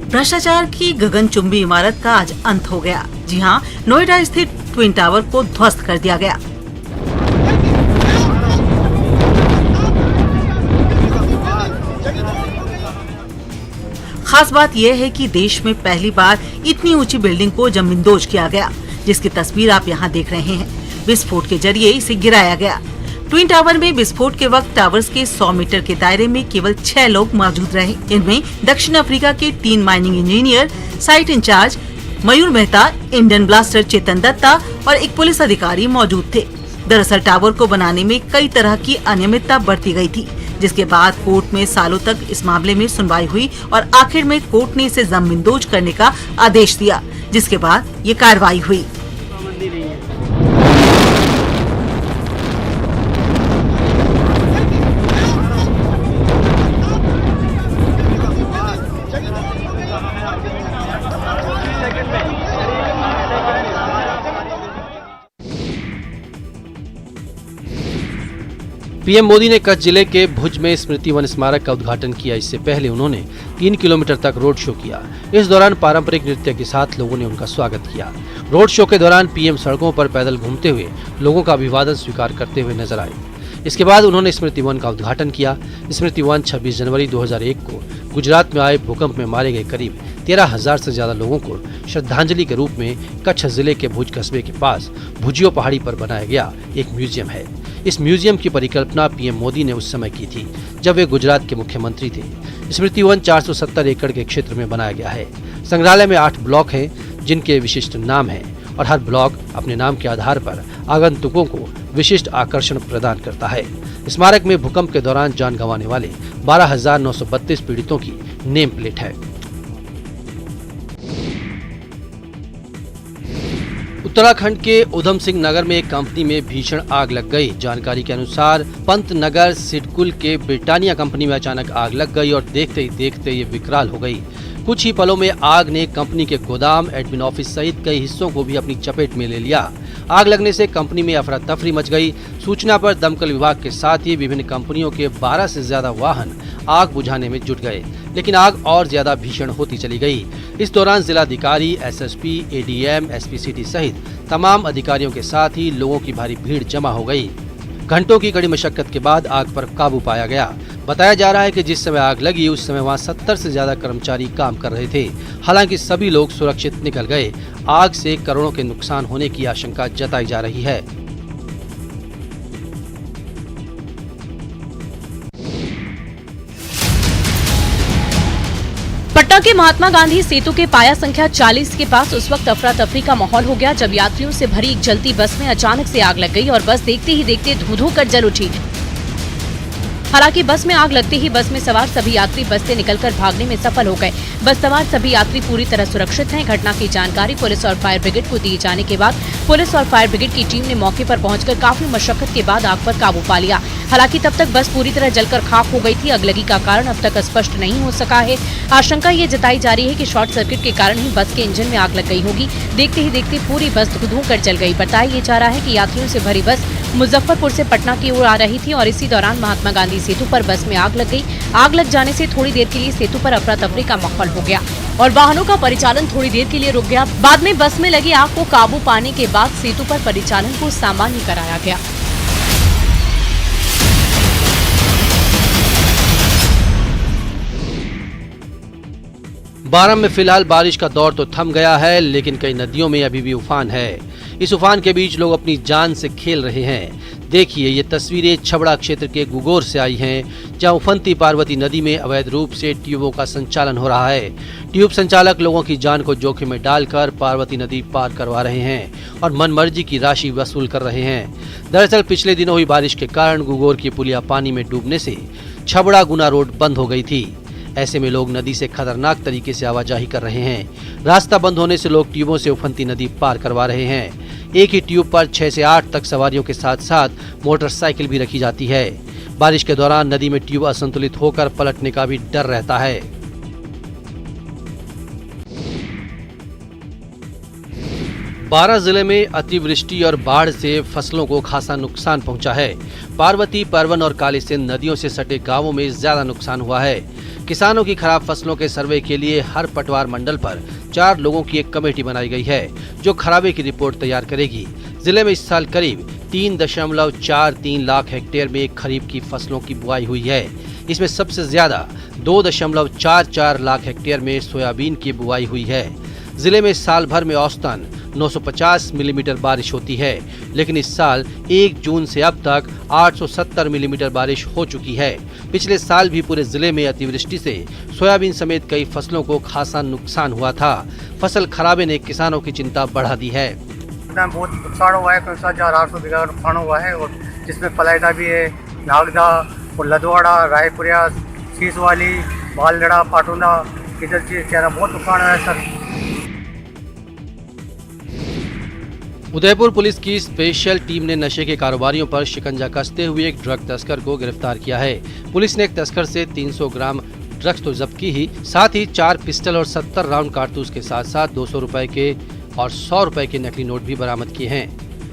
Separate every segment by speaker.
Speaker 1: भ्रष्टाचार की गगनचुंबी इमारत का आज अंत हो गया। जी हां, नोएडा स्थित ट्विन टावर को ध्वस्त कर दिया गया। खास बात यह है कि देश में पहली बार इतनी ऊंची बिल्डिंग को जमींदोज किया गया, जिसकी तस्वीर आप यहां देख रहे हैं। विस्फोट के जरिए इसे गिराया गया। ट्विन टावर में विस्फोट के वक्त टावर्स के 100 मीटर के दायरे में केवल 6 लोग मौजूद रहे। इनमें दक्षिण अफ्रीका के 3 माइनिंग इंजीनियर, साइट इंचार्ज मयूर मेहता, इंडियन ब्लास्टर चेतन दत्ता और एक पुलिस अधिकारी मौजूद थे। दरअसल टावर को बनाने में कई तरह की अनियमितता बरती गई थी, जिसके बाद कोर्ट में सालों तक इस मामले में सुनवाई हुई और आखिर में कोर्ट ने इसे जमींदोज करने का आदेश दिया, जिसके बाद ये कार्रवाई हुई।
Speaker 2: पीएम मोदी ने कच्छ जिले के भुज में स्मृति वन स्मारक का उद्घाटन किया। इससे पहले उन्होंने 3 किलोमीटर तक रोड शो किया। इस दौरान पारंपरिक नृत्य के साथ लोगों ने उनका स्वागत किया। रोड शो के दौरान पीएम सड़कों पर पैदल घूमते हुए लोगों का अभिवादन स्वीकार करते हुए नजर आए। इसके बाद उन्होंने स्मृति वन का उद्घाटन किया। स्मृति वन 26 जनवरी 2001 को गुजरात में आए भूकंप में मारे गए करीब 13,000 से ज्यादा लोगों को श्रद्धांजलि के रूप में कच्छ जिले के भुज कस्बे के पास भुजियो पहाड़ी पर बनाया गया एक म्यूजियम है। इस म्यूजियम की परिकल्पना पीएम मोदी ने उस समय की थी जब वे गुजरात के मुख्यमंत्री थे। स्मृति वन 470 एकड़ के क्षेत्र में बनाया गया है। संग्रहालय में 8 ब्लॉक हैं जिनके विशिष्ट नाम हैं और हर ब्लॉक अपने नाम के आधार पर आगंतुकों को विशिष्ट आकर्षण प्रदान करता है। स्मारक में भूकंप के दौरान जान गंवाने वाले 12,932 पीड़ितों की नेम प्लेट है। उत्तराखंड के उधम सिंह नगर में एक कंपनी में भीषण आग लग गई। जानकारी के अनुसार पंतनगर सिडकुल के ब्रिटानिया कंपनी में अचानक आग लग गई और देखते ही देखते ये विकराल हो गई। कुछ ही पलों में आग ने कंपनी के गोदाम, एडमिन ऑफिस सहित कई हिस्सों को भी अपनी चपेट में ले लिया। आग लगने से कंपनी में अफरा तफरी मच गई। सूचना पर दमकल विभाग के साथ ही विभिन्न कंपनियों के 12 से ज्यादा वाहन आग बुझाने में जुट गए, लेकिन आग और ज्यादा भीषण होती चली गई। इस दौरान जिलाधिकारी, एसएसपी, एडीएम, एसपीसीटी सहित तमाम अधिकारियों के साथ ही लोगों की भारी भीड़ जमा हो गई। घंटों की कड़ी मशक्कत के बाद आग पर काबू पाया गया। बताया जा रहा है कि जिस समय आग लगी उस समय वहां 70 से ज्यादा कर्मचारी काम कर रहे थे। हालांकि सभी लोग सुरक्षित निकल गए। आग से करोड़ों के नुकसान होने की आशंका जताई जा रही है।
Speaker 3: पटना के महात्मा गांधी सेतु के पाया संख्या 40 के पास उस वक्त अफरा तफरी का माहौल हो गया जब यात्रियों से भरी एक जलती बस में अचानक से आग लग गई और बस देखते ही देखते धू-धू कर जल उठी। हालांकि बस में आग लगते ही बस में सवार सभी यात्री बस से निकलकर भागने में सफल हो गए। बस सवार सभी यात्री पूरी तरह सुरक्षित हैं। घटना की जानकारी पुलिस और फायर ब्रिगेड को दिए जाने के बाद पुलिस और फायर ब्रिगेड की टीम ने मौके पर पहुंचकर काफी मशक्कत के बाद आग पर काबू पा लिया। हालांकि तब तक बस पूरी तरह जलकर खाक हो गई थी। अगलगी का कारण अब तक स्पष्ट नहीं हो सका है। आशंका ये जताई जा रही है कि शॉर्ट सर्किट के कारण ही बस के इंजन में आग लग गई होगी। देखते ही देखते पूरी बस धू-धू कर जल गई। बताया जा रहा है कि यात्रियों से भरी बस मुजफ्फरपुर से पटना की ओर आ रही थी और इसी दौरान महात्मा गांधी सेतु पर बस में आग लग गई। आग लग जाने से थोड़ी देर के लिए सेतु पर अफरा तफरी का माहौल हो गया और वाहनों का परिचालन थोड़ी देर के लिए रुक गया। बाद में बस में लगी आग को काबू पाने के बाद सेतु पर परिचालन को सामान्य कराया गया।
Speaker 2: बारां में फिलहाल बारिश का दौर तो थम गया है, लेकिन कई नदियों में अभी भी उफान है। इस उफान के बीच लोग अपनी जान से खेल रहे हैं। देखिए, ये तस्वीरें छबड़ा क्षेत्र के गुगोर से आई हैं, जहां उफनती पार्वती नदी में अवैध रूप से ट्यूबों का संचालन हो रहा है। ट्यूब संचालक लोगों की जान को जोखिम में डालकर पार्वती नदी पार करवा रहे हैं और मनमर्जी की राशि वसूल कर रहे हैं। दरअसल पिछले दिनों हुई बारिश के कारण गुगोर की पुलिया पानी में डूबने से छबड़ा गुना रोड बंद हो गई थी। ऐसे में लोग नदी से खतरनाक तरीके से आवाजाही कर रहे हैं। रास्ता बंद होने से लोग ट्यूबों से उफनती नदी पार करवा रहे हैं। एक ही ट्यूब पर 6 से 8 तक सवारियों के साथ साथ मोटरसाइकिल भी रखी जाती है। बारिश के दौरान नदी में ट्यूब असंतुलित होकर पलटने का भी डर रहता है। बारां जिले में अतिवृष्टि और बाढ़ से फसलों को खासा नुकसान पहुंचा है। पार्वती, परवन और काली सिंध नदियों से सटे गांवों में ज्यादा नुकसान हुआ है। किसानों की खराब फसलों के सर्वे के लिए हर पटवार मंडल पर 4 लोगों की एक कमेटी बनाई गई है, जो खराबे की रिपोर्ट तैयार करेगी। जिले में इस साल करीब 3.43 लाख हेक्टेयर में खरीफ की फसलों की बुआई हुई है। इसमें सबसे ज्यादा 2.44 लाख हेक्टेयर में सोयाबीन की बुआई हुई है। जिले में साल भर में औसतन 950 मिलीमीटर बारिश होती है, लेकिन इस साल 1 जून से अब तक 870 मिलीमीटर बारिश हो चुकी है। पिछले साल भी पूरे जिले में अतिवृष्टि से सोयाबीन समेत कई फसलों को खासा नुकसान हुआ था। फसल खराबे ने किसानों की चिंता बढ़ा दी है।
Speaker 4: बहुत नुकसान हुआ है, 5800 बीघा नुकसान हुआ है, और जिसमें पलायदा भी है, नागदा और लदवाड़ा, रायपुरिया, सीसवाली, बालगड़ा, पाटुंदा, इधर चीज बहुत नुकसान हुआ है सर।
Speaker 2: उदयपुर पुलिस की स्पेशल टीम ने नशे के कारोबारियों पर शिकंजा कसते हुए एक ड्रग तस्कर को गिरफ्तार किया है। पुलिस ने एक तस्कर से 300 ग्राम ड्रग्स तो जब्त की ही, साथ ही 4 पिस्टल और 70 राउंड कारतूस के साथ साथ 200 रुपए के और 100 रुपए के नकली नोट भी बरामद किए हैं।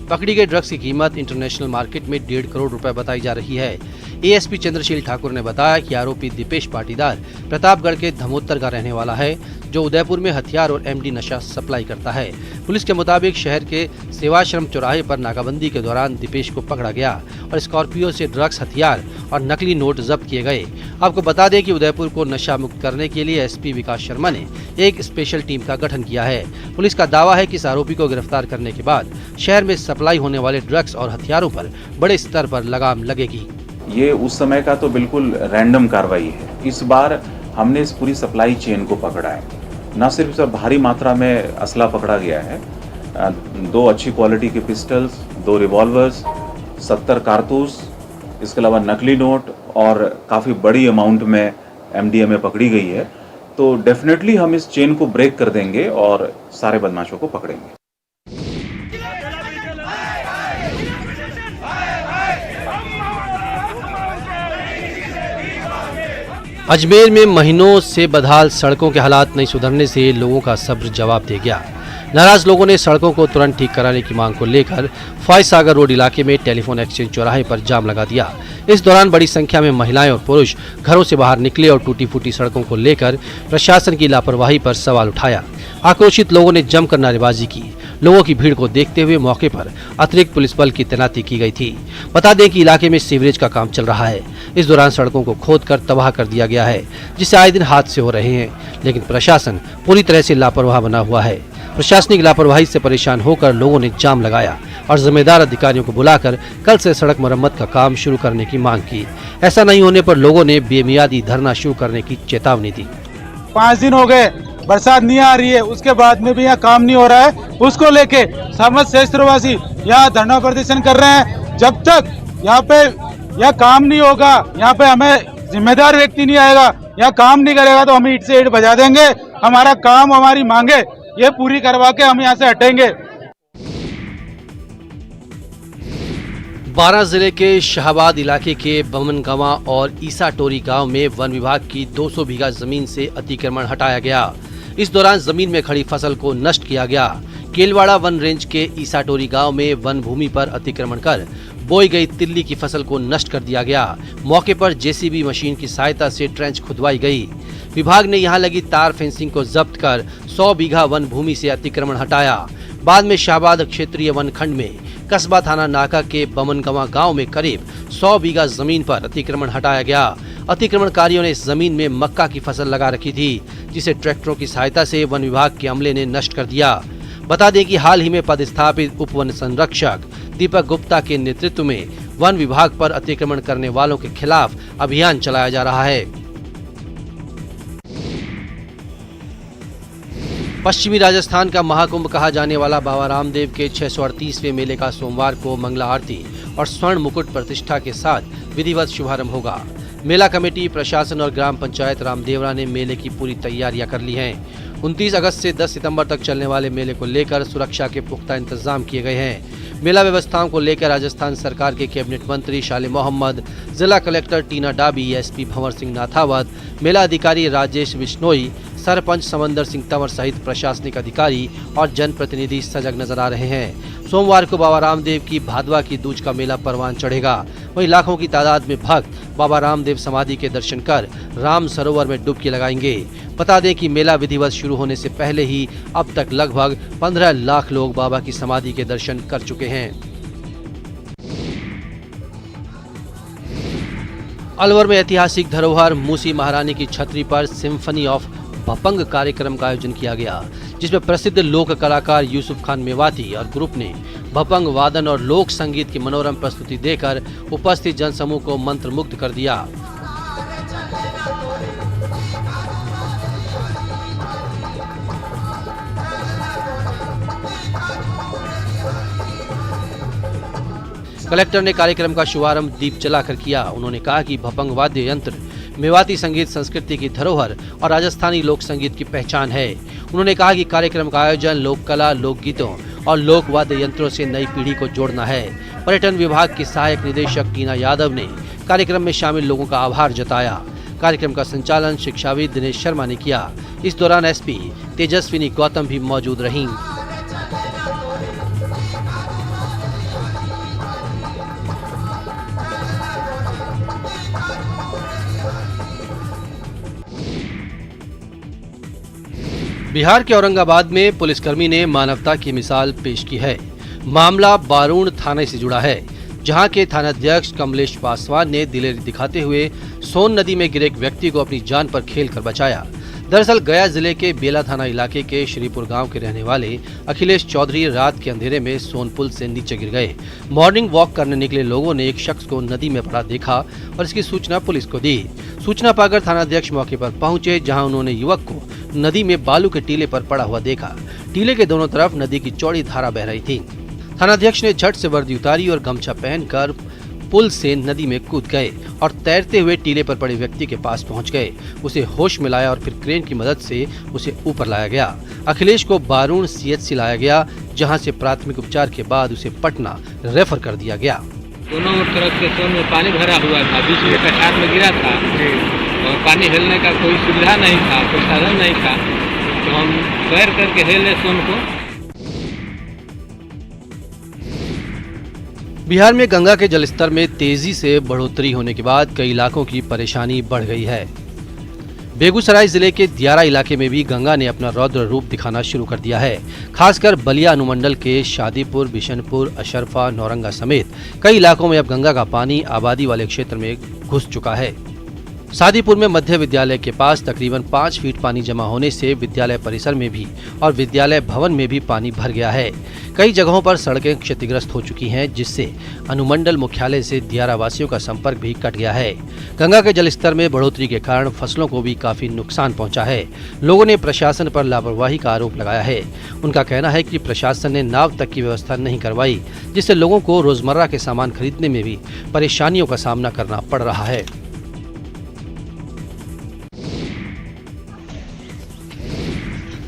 Speaker 2: पकड़ी गई ड्रग्स की कीमत इंटरनेशनल मार्केट में 1.5 करोड़ रुपए बताई जा रही है। एएसपी चंद्रशील ठाकुर ने बताया कि आरोपी दीपेश पाटीदार प्रतापगढ़ के धमोत्तर का रहने वाला है, जो उदयपुर में हथियार और एमडी नशा सप्लाई करता है। पुलिस के मुताबिक शहर के सेवाश्रम चौराहे पर नाकाबंदी के दौरान दीपेश को पकड़ा गया और स्कॉर्पियो से ड्रग्स, हथियार और नकली नोट जब्त किए गए। आपको बता दें कि उदयपुर को नशा मुक्त करने के लिए एसपी विकास शर्मा ने एक स्पेशल टीम का गठन किया है। पुलिस का दावा है कि इस आरोपी को गिरफ्तार करने के बाद शहर में सप्लाई होने वाले ड्रग्स और हथियारों पर बड़े स्तर पर लगाम लगेगी।
Speaker 5: ये उस समय का तो बिल्कुल रैंडम कार्रवाई है। इस बार हमने इस पूरी सप्लाई चेन को पकड़ा है। न सिर्फ सर भारी मात्रा में असला पकड़ा गया है, 2 अच्छी क्वालिटी के पिस्टल्स, 2 रिवॉल्वर्स, 70 कारतूस, इसके अलावा नकली नोट और काफ़ी बड़ी अमाउंट में एमडीएमए पकड़ी गई है। तो डेफिनेटली हम इस चेन को ब्रेक कर देंगे और सारे बदमाशों को पकड़ेंगे।
Speaker 2: अजमेर में महीनों से बदहाल सड़कों के हालात नहीं सुधरने से लोगों का सब्र जवाब दे गया। नाराज लोगों ने सड़कों को तुरंत ठीक कराने की मांग को लेकर फॉय सागर रोड इलाके में टेलीफोन एक्सचेंज चौराहे पर जाम लगा दिया। इस दौरान बड़ी संख्या में महिलाएं और पुरुष घरों से बाहर निकले और टूटी फूटी सड़कों को लेकर प्रशासन की लापरवाही पर सवाल उठाया। आक्रोशित लोगों ने जमकर नारेबाजी की। लोगों की भीड़ को देखते हुए मौके पर अतिरिक्त पुलिस बल की तैनाती की गई थी। बता दें कि इलाके में सीवरेज का काम चल रहा है। इस दौरान सड़कों को खोदकर तबाह कर दिया गया है, जिससे आए दिन हादसे हो रहे हैं, लेकिन प्रशासन पूरी तरह से लापरवाह बना हुआ है। प्रशासनिक लापरवाही से परेशान होकर लोगों ने जाम लगाया और जिम्मेदार अधिकारियों को बुलाकर कल से सड़क मरम्मत का काम शुरू करने की मांग की। ऐसा नहीं होने पर लोगों ने बेमियादी धरना शुरू करने की चेतावनी दी।
Speaker 6: 5 दिन हो गए, बरसात नहीं आ रही है, उसके बाद में भी यहाँ काम नहीं हो रहा है। उसको लेके समस्त क्षेत्रवासी यहाँ धरना प्रदर्शन कर रहे हैं। जब तक यहाँ पे यह काम नहीं होगा, यहाँ पे हमें जिम्मेदार व्यक्ति नहीं आएगा, यहाँ काम नहीं करेगा, तो हम ईंट से ईंट बजा देंगे। हमारा काम, हमारी मांगे ये पूरी करवा के हम यहाँ से हटेंगे।
Speaker 2: 12 जिले के शाहबाद इलाके के बमनगवा और ईसा टोरी गांव में वन विभाग की 200 बीघा जमीन से अतिक्रमण हटाया गया। इस दौरान जमीन में खड़ी फसल को नष्ट किया गया। केलवाड़ा वन रेंज के ईसा टोरी गांव में वन भूमि पर अतिक्रमण कर बोई गई तिल्ली की फसल को नष्ट कर दिया गया। मौके पर जेसीबी मशीन की सहायता से ट्रेंच खुदवाई गई। विभाग ने यहां लगी तार फेंसिंग को जब्त कर 100 बीघा वन भूमि से अतिक्रमण हटाया। बाद में शाहबाद क्षेत्रीय वन खंड में कस्बा थाना नाका के बमनगवा गांव में करीब 100 बीघा जमीन पर अतिक्रमण हटाया गया। अतिक्रमणकारियों ने इस जमीन में मक्का की फसल लगा रखी थी, जिसे ट्रैक्टरों की सहायता से वन विभाग के अमले ने नष्ट कर दिया। बता दें कि हाल ही में पदस्थापित उप वन संरक्षक दीपक गुप्ता के नेतृत्व में वन विभाग पर अतिक्रमण करने वालों के खिलाफ अभियान चलाया जा रहा है। पश्चिमी राजस्थान का महाकुंभ कहा जाने वाला बाबा रामदेव के 638वें मेले का सोमवार को मंगला आरती और स्वर्ण मुकुट प्रतिष्ठा के साथ विधिवत शुभारंभ होगा। मेला कमेटी, प्रशासन और ग्राम पंचायत रामदेवरा ने मेले की पूरी तैयारियां कर ली हैं। 29 अगस्त से 10 सितंबर तक चलने वाले मेले को लेकर सुरक्षा के पुख्ता इंतजाम किए गए हैं। मेला व्यवस्थाओं को लेकर राजस्थान सरकार के कैबिनेट मंत्री शाले मोहम्मद, जिला कलेक्टर टीना डाबी, एसपी भंवर सिंह नाथावत, मेला अधिकारी राजेश बिश्नोई, सरपंच समंदर सिंह तंवर सहित प्रशासनिक अधिकारी और जनप्रतिनिधि सजग नजर आ रहे हैं। सोमवार को बाबा रामदेव की भादवा की दूज का मेला परवान चढ़ेगा। वहीं लाखों की तादाद में भक्त बाबा रामदेव समाधि के दर्शन कर राम सरोवर में डुबकी लगाएंगे। बता दें कि मेला विधिवत शुरू होने से पहले ही अब तक लगभग 15 लाख लोग बाबा की समाधि के दर्शन कर चुके हैं। अलवर में ऐतिहासिक धरोहर मूसी महारानी की छतरी पर सिम्फनी ऑफ भपंग कार्यक्रम का आयोजन किया गया, जिसमें प्रसिद्ध लोक कलाकार यूसुफ खान मेवाती और ग्रुप ने भपंग वादन और लोक संगीत की मनोरम प्रस्तुति देकर उपस्थित जनसमूह को मंत्रमुग्ध कर दिया। कलेक्टर ने कार्यक्रम का शुभारंभ दीप जलाकर किया। उन्होंने कहा कि भपंग वाद्य यंत्र मेवाती संगीत संस्कृति की धरोहर और राजस्थानी लोक संगीत की पहचान है। उन्होंने कहा कि कार्यक्रम का आयोजन लोक कला, लोकगीतों और लोक वाद्य यंत्रों से नई पीढ़ी को जोड़ना है। पर्यटन विभाग की सहायक निदेशक टीना यादव ने कार्यक्रम में शामिल लोगों का आभार जताया। कार्यक्रम का संचालन शिक्षाविद दिनेश शर्मा ने किया। इस दौरान एसपी तेजस्विनी गौतम भी मौजूद रहीं। बिहार के औरंगाबाद में पुलिसकर्मी ने मानवता की मिसाल पेश की है। मामला बारूण थाने से जुड़ा है, जहां के थानाध्यक्ष कमलेश पासवान ने दिलेरी दिखाते हुए सोन नदी में गिरे एक व्यक्ति को अपनी जान पर खेलकर बचाया। दरअसल गया जिले के बेला थाना इलाके के श्रीपुर गांव के रहने वाले अखिलेश चौधरी रात के अंधेरे में सोन पुल से नीचे गिर गए। मॉर्निंग वॉक करने निकले लोगों ने एक शख्स को नदी में पड़ा देखा और इसकी सूचना पुलिस को दी। सूचना पाकर थानाध्यक्ष मौके पर पहुंचे, जहां उन्होंने युवक को नदी में बालू के टीले पर पड़ा हुआ देखा। टीले के दोनों तरफ नदी की चौड़ी धारा बह रही थी। थानाध्यक्ष ने झट से वर्दी उतारी और गमछा पहनकर पुल से नदी में कूद गए और तैरते हुए टीले पर पड़े व्यक्ति के पास पहुंच गए। उसे होश में लाया और फिर क्रेन की मदद से उसे ऊपर लाया गया। अखिलेश को बारूण सीएचसी लाया गया, जहां से प्राथमिक उपचार के बाद उसे पटना रेफर कर दिया गया।
Speaker 7: दोनों तरफ से सोन में पानी भरा हुआ था, बीच में कटार में गिरा था और पानी हिलने का कोई सुविधा नहीं था, कोई साधन नहीं था, तो हम तैर करके हिले सोन को।
Speaker 2: बिहार में गंगा के जलस्तर में तेजी से बढ़ोतरी होने के बाद कई इलाकों की परेशानी बढ़ गई है। बेगूसराय जिले के दियारा इलाके में भी गंगा ने अपना रौद्र रूप दिखाना शुरू कर दिया है। खासकर बलिया अनुमंडल के शादीपुर, बिशनपुर, अशरफा, नौरंगा समेत कई इलाकों में अब गंगा का पानी आबादी वाले क्षेत्र में घुस चुका है। शादीपुर में मध्य विद्यालय के पास तकरीबन 5 फीट पानी जमा होने से विद्यालय परिसर में भी और विद्यालय भवन में भी पानी भर गया है। कई जगहों पर सड़कें क्षतिग्रस्त हो चुकी हैं, जिससे अनुमंडल मुख्यालय से दियारा वासियों का संपर्क भी कट गया है। गंगा के जलस्तर में बढ़ोतरी के कारण फसलों को भी काफी नुकसान पहुंचा है। लोगों ने प्रशासन पर लापरवाही का आरोप लगाया है। उनका कहना है कि प्रशासन ने नाव तक की व्यवस्था नहीं करवाई, जिससे लोगों को रोजमर्रा के सामान खरीदने में भी परेशानियों का सामना करना पड़ रहा है।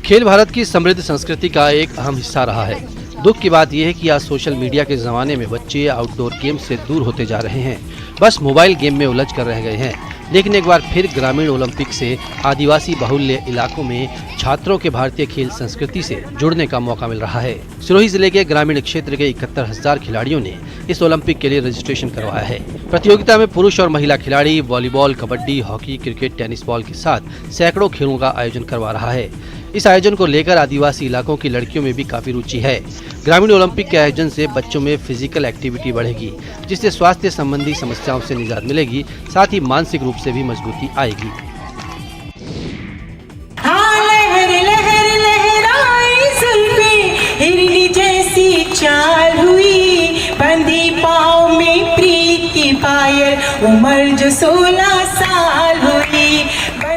Speaker 2: खेल भारत की समृद्ध संस्कृति का एक अहम हिस्सा रहा है। दुख की बात यह है कि आज सोशल मीडिया के जमाने में बच्चे आउटडोर गेम से दूर होते जा रहे हैं, बस मोबाइल गेम में उलझ कर रह गए हैं। लेकिन एक बार फिर ग्रामीण ओलंपिक से आदिवासी बाहुल्य इलाकों में छात्रों के भारतीय खेल संस्कृति से जुड़ने का मौका मिल रहा है। सिरोही जिले के ग्रामीण क्षेत्र के 71,000 खिलाड़ियों ने इस ओलंपिक के लिए रजिस्ट्रेशन करवाया है। प्रतियोगिता में पुरुष और महिला खिलाड़ी volleyball, kabaddi, hockey, cricket, tennis ball के साथ सैकड़ों खेलों का आयोजन करवा रहा है। इस आयोजन को लेकर आदिवासी इलाकों की लड़कियों में भी काफी रुचि है। ग्रामीण ओलंपिक के आयोजन से बच्चों में फिजिकल एक्टिविटी बढ़ेगी, जिससे स्वास्थ्य संबंधी समस्याओं से निजात मिलेगी, साथ ही मानसिक रूप से भी मजबूती आएगी।
Speaker 8: चाल हुई बंदी पाँव में प्रीति पायल उम्र जो 16 साल हुई।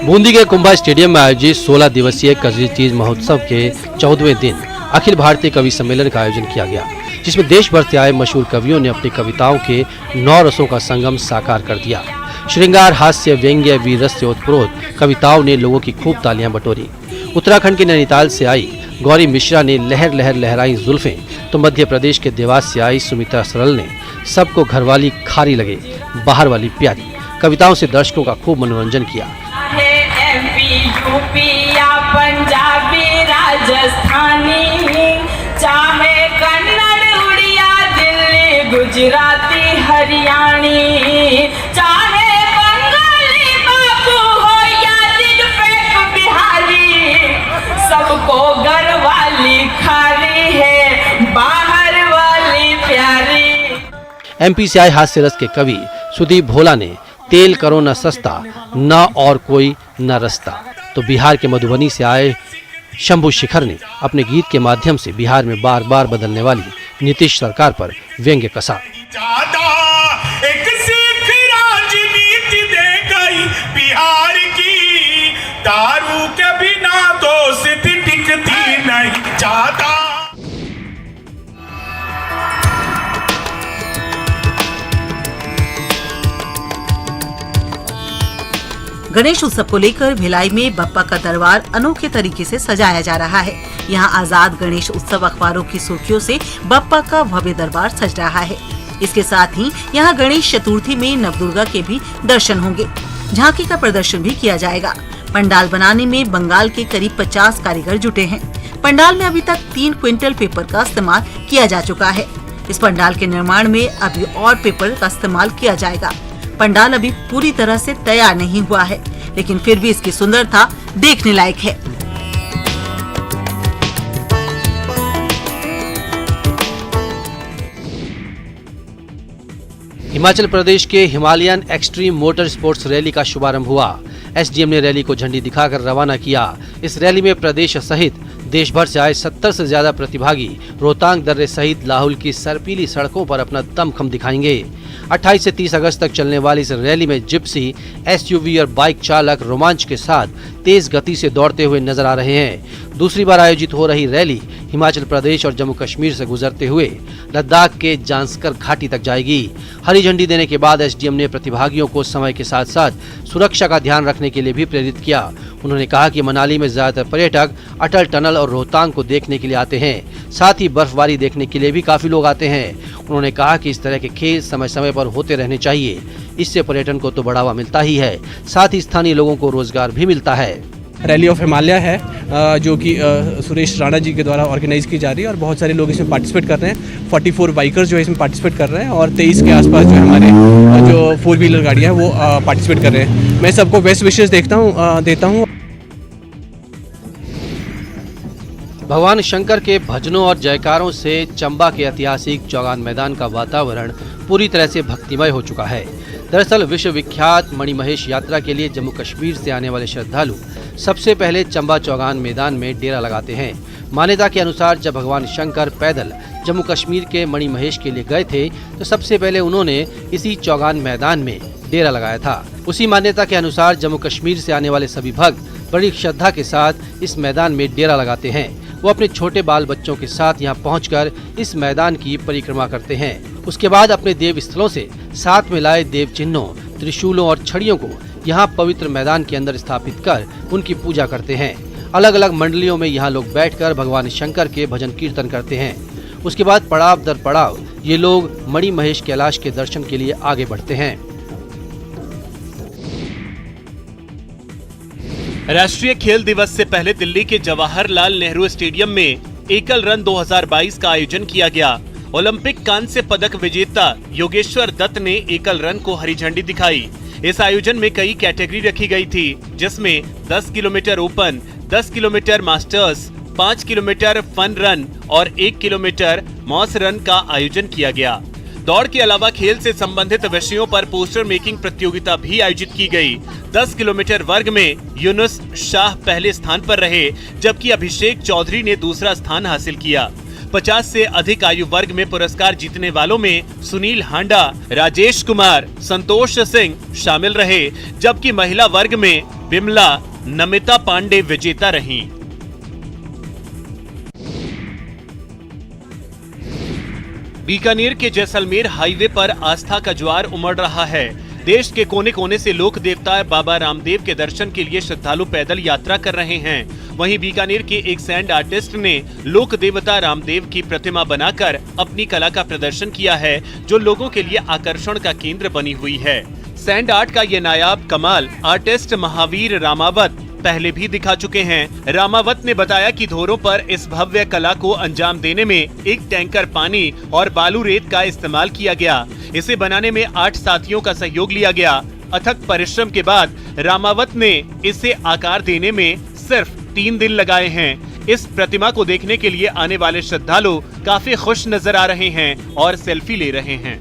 Speaker 2: बूंदी के कुंभा स्टेडियम में आयोजित 16 दिवसीय कजरी तीज महोत्सव के 14वें दिन अखिल भारतीय कवि सम्मेलन का आयोजन किया गया, जिसमें देश भर से आए मशहूर कवियों ने अपनी कविताओं के 9 रसों का संगम साकार कर दिया। श्रृंगार, हास्य, व्यंग्य, वीर रस, ओतप्रोत कविताओं ने लोगों की खूब तालियां बटोरी। उत्तराखंड के नैनीताल से आई गौरी मिश्रा ने लहर लहर लहराई जुल्फें, तो मध्य प्रदेश के देवास से आई सुमित्रा सरल ने सबको घरवाली खारी लगे बाहर वाली प्यारी कविताओं से दर्शकों का खूब मनोरंजन किया।
Speaker 8: राजस्थानी, चाहे कन्नड़ उड़िया दिल्ली गुजराती हरियाणी, चाहे बंगाली बाबू हो या दिल पे बिहारी, सबको घर वाली खाली है, बाहर वाली प्यारी।
Speaker 2: एमपी से आए हास्य रस के कवि सुदीप भोला ने तेल करो न सस्ता, न और कोई न रस्ता, तो बिहार के मधुबनी से आए शंभू शिखर ने अपने गीत के माध्यम से बिहार में बार बार बदलने वाली नीतीश सरकार पर व्यंग्य कसा।
Speaker 9: एक सिख राजनीति दे गई बिहार की, दारू के बिना दोस्ती टिकती नहीं चाहता।
Speaker 1: गणेश उत्सव को लेकर भिलाई में बप्पा का दरबार अनोखे तरीके से सजाया जा रहा है। यहां आजाद गणेश उत्सव अखबारों की सुर्खियों से बप्पा का भव्य दरबार सज रहा है। इसके साथ ही यहां गणेश चतुर्थी में नवदुर्गा के भी दर्शन होंगे। झांकी का प्रदर्शन भी किया जाएगा। पंडाल बनाने में बंगाल के करीब 50 कारीगर जुटे हैं। पंडाल में अभी तक 3 क्विंटल पेपर का इस्तेमाल किया जा चुका है। इस पंडाल के निर्माण में अभी और पेपर का इस्तेमाल किया जाएगा। पंडाल अभी पूरी तरह से तैयार नहीं हुआ है, लेकिन फिर भी इसकी सुंदरता देखने लायक है।
Speaker 2: हिमाचल प्रदेश के Himalayan extreme motor sports rally का शुभारंभ हुआ। एसडीएम ने रैली को झंडी दिखाकर रवाना किया। इस रैली में प्रदेश सहित देश भर से आए 70 से ज्यादा प्रतिभागी रोहतांग दर्रे सहित लाहौल की सर्पीली सड़कों पर अपना दमखम दिखाएंगे। 28 से 30 अगस्त तक चलने वाली इस रैली में जिप्सी, एसयूवी और बाइक चालक रोमांच के साथ तेज गति से दौड़ते हुए नजर आ रहे हैं। दूसरी बार आयोजित हो रही रैली हिमाचल प्रदेश और जम्मू कश्मीर से गुजरते हुए लद्दाख के जांस्कर घाटी तक जाएगी। हरी झंडी देने के बाद एसडीएम ने प्रतिभागियों को समय के साथ साथ सुरक्षा का ध्यान रखने के लिए भी प्रेरित किया। उन्होंने कहा कि मनाली में ज्यादातर पर्यटक अटल टनल और रोहतांग को देखने के लिए आते हैं, साथ ही बर्फबारी देखने के लिए भी काफी लोग आते हैं। उन्होंने कहा कि इस तरह के खेल समय समय पर होते रहने चाहिए। इससे पर्यटन को तो बढ़ावा मिलता ही है, साथ ही स्थानीय लोगों को रोजगार भी मिलता है।
Speaker 10: रैली ऑफ हिमालय है जो कि सुरेश राणा जी के द्वारा ऑर्गेनाइज की जा रही है और बहुत सारे लोग इसमें पार्टिसिपेट कर रहे हैं। 44 बाइकर्स जो है इसमें पार्टिसिपेट कर रहे हैं और 23 के आसपास जो हमारे जो 4 व्हीलर गाड़ियाँ हैं वो पार्टिसिपेट कर रहे हैं। मैं सबको बेस्ट विशेस देता हूँ।
Speaker 2: भगवान शंकर के भजनों और जयकारों से चंबा के ऐतिहासिक चौगान मैदान का वातावरण पूरी तरह से भक्तिमय हो चुका है। दरअसल विश्व विख्यात मणिमहेश यात्रा के लिए जम्मू कश्मीर से आने वाले श्रद्धालु सबसे पहले चंबा चौगान मैदान में डेरा लगाते हैं। मान्यता के अनुसार जब भगवान शंकर पैदल जम्मू कश्मीर के मणिमहेश के लिए गए थे तो सबसे पहले उन्होंने इसी चौगान मैदान में डेरा लगाया था। उसी मान्यता के अनुसार जम्मू कश्मीर से आने वाले सभी भक्त बड़ी श्रद्धा के साथ इस मैदान में डेरा लगाते हैं। वो अपने छोटे बाल बच्चों के साथ यहाँ पहुंचकर इस मैदान की परिक्रमा करते हैं। उसके बाद अपने देव स्थलों से साथ में लाए देव चिन्हों, त्रिशूलों और छड़ियों को यहाँ पवित्र मैदान के अंदर स्थापित कर उनकी पूजा करते हैं। अलग अलग मंडलियों में यहाँ लोग बैठकर भगवान शंकर के भजन कीर्तन करते हैं। उसके बाद पड़ाव दर पड़ाव ये लोग मणिमहेश कैलाश के दर्शन के लिए आगे बढ़ते हैं।
Speaker 11: राष्ट्रीय खेल दिवस से पहले दिल्ली के जवाहरलाल नेहरू स्टेडियम में एकल रन 2022 का आयोजन किया गया। ओलंपिक कांस्य पदक विजेता योगेश्वर दत्त ने एकल रन को हरी झंडी दिखाई। इस आयोजन में कई कैटेगरी रखी गई थी, जिसमें 10 kilometre open, 10 kilometre masters, 5 kilometre fun run और 1 किलोमीटर मॉस रन का आयोजन किया गया। दौड़ के अलावा खेल से संबंधित विषयों पर पोस्टर मेकिंग प्रतियोगिता भी आयोजित की गई। 10 किलोमीटर वर्ग में यूनुस शाह पहले स्थान पर रहे, जबकि अभिषेक चौधरी ने दूसरा स्थान हासिल किया। 50 से अधिक आयु वर्ग में पुरस्कार जीतने वालों में सुनील हांडा, राजेश कुमार, संतोष सिंह शामिल रहे, जबकि महिला वर्ग में बिमला नमिता पांडे विजेता रहीं। बीकानेर के जैसलमेर हाईवे पर आस्था का ज्वार उमड़ रहा है। देश के कोने कोने से लोक देवता बाबा रामदेव के दर्शन के लिए श्रद्धालु पैदल यात्रा कर रहे हैं। वहीं बीकानेर के एक सैंड आर्टिस्ट ने लोक देवता रामदेव की प्रतिमा बनाकर अपनी कला का प्रदर्शन किया है, जो लोगों के लिए आकर्षण का केंद्र बनी हुई है। सैंड आर्ट का ये नायाब कमाल आर्टिस्ट महावीर रामावत पहले भी दिखा चुके हैं। रामावत ने बताया कि धोरों पर इस भव्य कला को अंजाम देने में एक टैंकर पानी और बालू रेत का इस्तेमाल किया गया। इसे बनाने में 8 साथियों का सहयोग लिया गया। अथक परिश्रम के बाद रामावत ने इसे आकार देने में सिर्फ 3 दिन लगाए हैं। इस प्रतिमा को देखने के लिए आने वाले श्रद्धालु काफी खुश नजर आ रहे हैं और सेल्फी ले रहे हैं।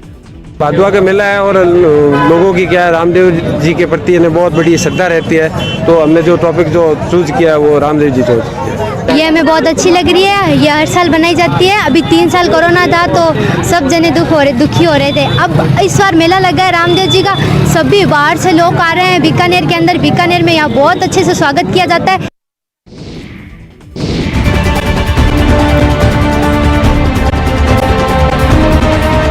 Speaker 12: भादुआ का मेला है और लोगों की क्या है, रामदेव जी के प्रति इन्हें बहुत बड़ी श्रद्धा रहती है, तो हमने जो टॉपिक जो चूज किया है वो रामदेव जी चूज किया।
Speaker 13: ये हमें बहुत अच्छी लग रही है। ये हर साल बनाई जाती है। अभी 3 साल कोरोना था तो सब जने दुखी हो रहे थे। अब इस बार मेला लगा है रामदेव जी का, सभी बाहर से लोग आ रहे हैं। बीकानेर के अंदर, बीकानेर में यहाँ बहुत अच्छे से स्वागत किया जाता है।